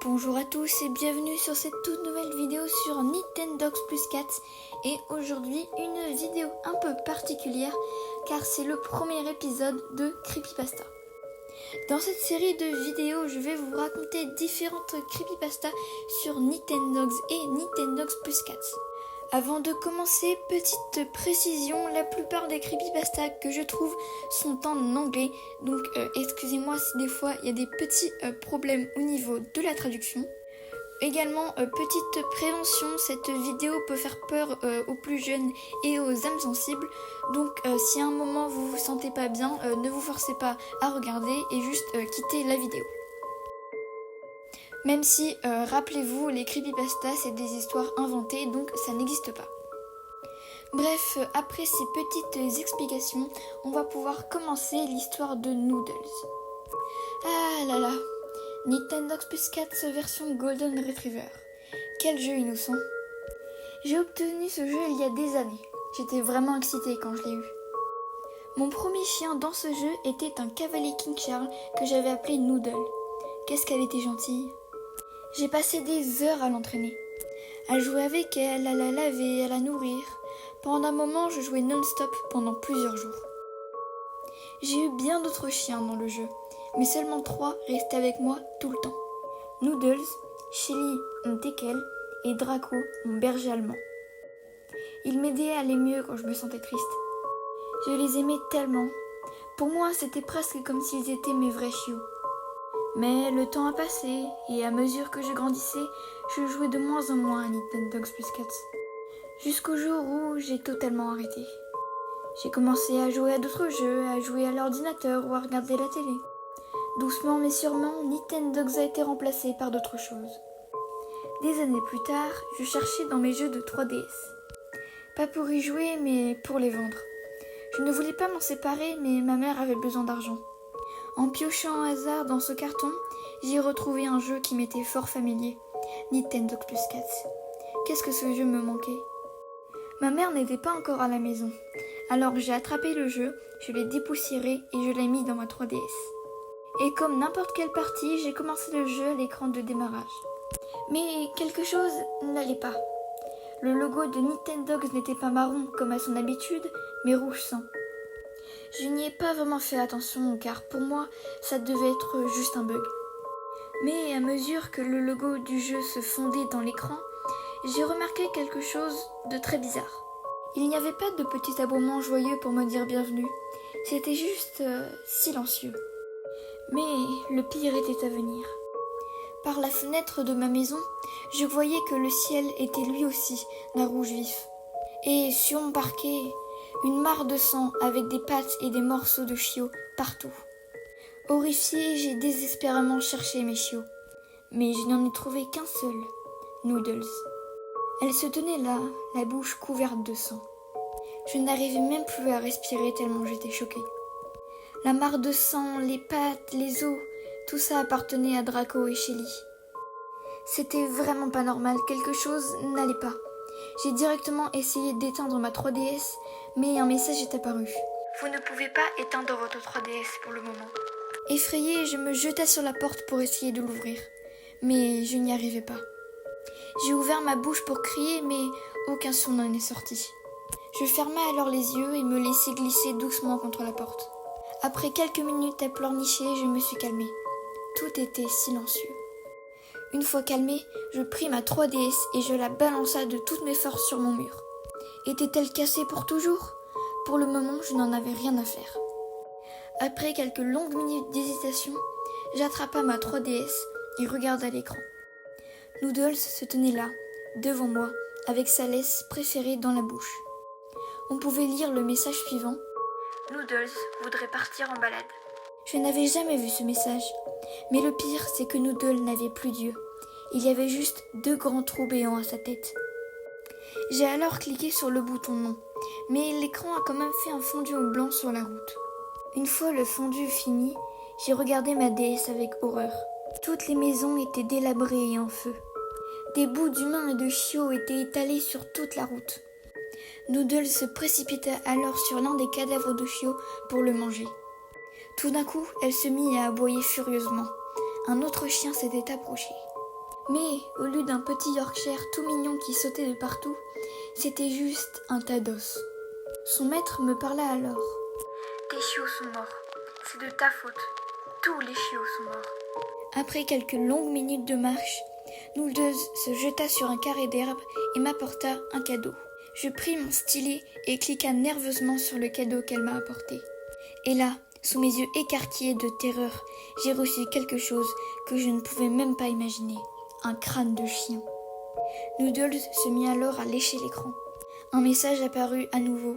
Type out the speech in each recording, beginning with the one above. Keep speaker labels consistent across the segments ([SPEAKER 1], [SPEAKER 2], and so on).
[SPEAKER 1] Bonjour à tous et bienvenue sur cette toute nouvelle vidéo sur Nintendogs plus Cats. Et aujourd'hui une vidéo un peu particulière car c'est le premier épisode de Creepypasta. Dans cette série de vidéos je vais vous raconter différentes creepypastas sur Nintendogs et Nintendogs plus Cats. Avant de commencer, petite précision, la plupart des creepypastas que je trouve sont en anglais, donc excusez-moi si des fois il y a des petits problèmes au niveau de la traduction. Également, petite prévention, cette vidéo peut faire peur aux plus jeunes et aux âmes sensibles, donc si à un moment vous vous sentez pas bien, ne vous forcez pas à regarder et juste quittez la vidéo. Même si, rappelez-vous, les creepypastas, c'est des histoires inventées, donc ça n'existe pas. Bref, après ces petites explications, on va pouvoir commencer l'histoire de Noodles. Ah là là, Nintendogs plus Cats version Golden Retriever. Quel jeu innocent. J'ai obtenu ce jeu il y a des années. J'étais vraiment excitée quand je l'ai eu. Mon premier chien dans ce jeu était un cavalier King Charles que j'avais appelé Noodle. Qu'est-ce qu'elle était gentille. J'ai passé des heures à l'entraîner, à jouer avec elle, à la laver, à la nourrir. Pendant un moment, je jouais non-stop pendant plusieurs jours. J'ai eu bien d'autres chiens dans le jeu, mais seulement 3 restaient avec moi tout le temps. Noodles, Shelly, mon teckel, et Draco, mon berger allemand. Ils m'aidaient à aller mieux quand je me sentais triste. Je les aimais tellement. Pour moi, c'était presque comme s'ils étaient mes vrais chiots. Mais le temps a passé, et à mesure que je grandissais, je jouais de moins en moins à Nintendogs plus Cats. Jusqu'au jour où j'ai totalement arrêté. J'ai commencé à jouer à d'autres jeux, à jouer à l'ordinateur ou à regarder la télé. Doucement mais sûrement, Nintendogs a été remplacé par d'autres choses. Des années plus tard, je cherchais dans mes jeux de 3DS. Pas pour y jouer, mais pour les vendre. Je ne voulais pas m'en séparer, mais ma mère avait besoin d'argent. En piochant au hasard dans ce carton, j'ai retrouvé un jeu qui m'était fort familier, Nintendogs plus Cats. Qu'est-ce que ce jeu me manquait. Ma mère n'était pas encore à la maison, alors j'ai attrapé le jeu, je l'ai dépoussiéré et je l'ai mis dans ma 3DS. Et comme n'importe quelle partie, j'ai commencé le jeu à l'écran de démarrage. Mais quelque chose n'allait pas. Le logo de Nintendogs n'était pas marron comme à son habitude, mais rouge sang. Je n'y ai pas vraiment fait attention car pour moi, ça devait être juste un bug. Mais à mesure que le logo du jeu se fondait dans l'écran, j'ai remarqué quelque chose de très bizarre. Il n'y avait pas de petits aboiements joyeux pour me dire bienvenue. C'était juste silencieux. Mais le pire était à venir. Par la fenêtre de ma maison, je voyais que le ciel était lui aussi d'un rouge vif. Et sur mon parquet, une mare de sang avec des pattes et des morceaux de chiots partout. Horrifiée, j'ai désespérément cherché mes chiots. Mais je n'en ai trouvé qu'un seul, Noodles. Elle se tenait là, la bouche couverte de sang. Je n'arrivais même plus à respirer tellement j'étais choquée. La mare de sang, les pattes, les os, tout ça appartenait à Draco et Shelly. C'était vraiment pas normal, quelque chose n'allait pas. J'ai directement essayé d'éteindre ma 3DS, mais un message est apparu. Vous ne pouvez pas éteindre votre 3DS pour le moment. Effrayée, je me jetai sur la porte pour essayer de l'ouvrir, mais je n'y arrivais pas. J'ai ouvert ma bouche pour crier, mais aucun son n'en est sorti. Je fermai alors les yeux et me laissai glisser doucement contre la porte. Après quelques minutes à pleurnicher, je me suis calmée. Tout était silencieux. Une fois calmée, je pris ma 3DS et je la balança de toutes mes forces sur mon mur. Était-elle cassée pour toujours ? Pour le moment, je n'en avais rien à faire. Après quelques longues minutes d'hésitation, j'attrapa ma 3DS et regarda l'écran. Noodles se tenait là, devant moi, avec sa laisse préférée dans la bouche. On pouvait lire le message suivant. Noodles voudrait partir en balade. Je n'avais jamais vu ce message. Mais le pire, c'est que Noodle n'avait plus d'yeux. Il y avait juste 2 grands trous béants à sa tête. J'ai alors cliqué sur le bouton non, mais l'écran a quand même fait un fondu au blanc sur la route. Une fois le fondu fini, j'ai regardé ma DS avec horreur. Toutes les maisons étaient délabrées et en feu. Des bouts d'humains et de chiots étaient étalés sur toute la route. Noodle se précipita alors sur l'un des cadavres de chiots pour le manger. Tout d'un coup, elle se mit à aboyer furieusement. Un autre chien s'était approché. Mais au lieu d'un petit Yorkshire tout mignon qui sautait de partout, c'était juste un tas d'os. Son maître me parla alors. « Tes chiots sont morts. C'est de ta faute. Tous les chiots sont morts. » Après quelques longues minutes de marche, Noodles se jeta sur un carré d'herbe et m'apporta un cadeau. Je pris mon stylet et cliqua nerveusement sur le cadeau qu'elle m'a apporté. Et là, sous mes yeux écarquillés de terreur, j'ai reçu quelque chose que je ne pouvais même pas imaginer. Un crâne de chien. Noodles se mit alors à lécher l'écran. Un message apparut à nouveau.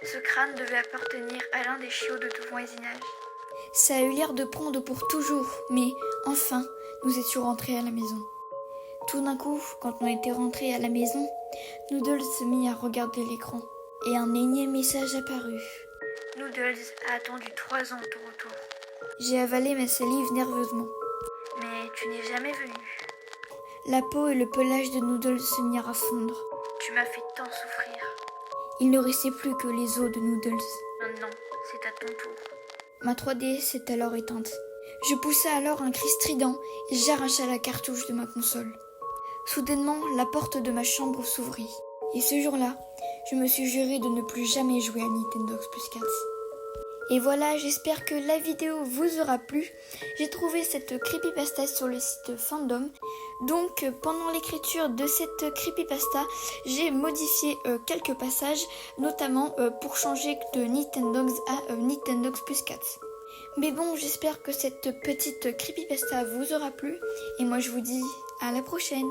[SPEAKER 1] Ce crâne devait appartenir à l'un des chiots de ton voisinage. Ça a eu l'air de prendre pour toujours, mais enfin, nous étions rentrés à la maison. Tout d'un coup, quand on était rentrés à la maison, Noodles se mit à regarder l'écran. Et un énième message apparut. Noodles a attendu 3 ans ton retour. J'ai avalé ma salive nerveusement. Mais tu n'es jamais venu. La peau et le pelage de Noodles se mirent à fondre. Tu m'as fait tant souffrir. Il ne restait plus que les os de Noodles. Maintenant, c'est à ton tour. Ma 3D s'est alors éteinte. Je poussa alors un cri strident et j'arracha la cartouche de ma console. Soudainement, la porte de ma chambre s'ouvrit. Et ce jour-là, je me suis juré de ne plus jamais jouer à Nintendogs Plus Cats. Et voilà, j'espère que la vidéo vous aura plu. J'ai trouvé cette creepypasta sur le site Fandom. Donc, pendant l'écriture de cette creepypasta, j'ai modifié quelques passages, notamment pour changer de Nintendogs à Nintendogs Plus Cats. Mais bon, j'espère que cette petite creepypasta vous aura plu. Et moi, je vous dis à la prochaine.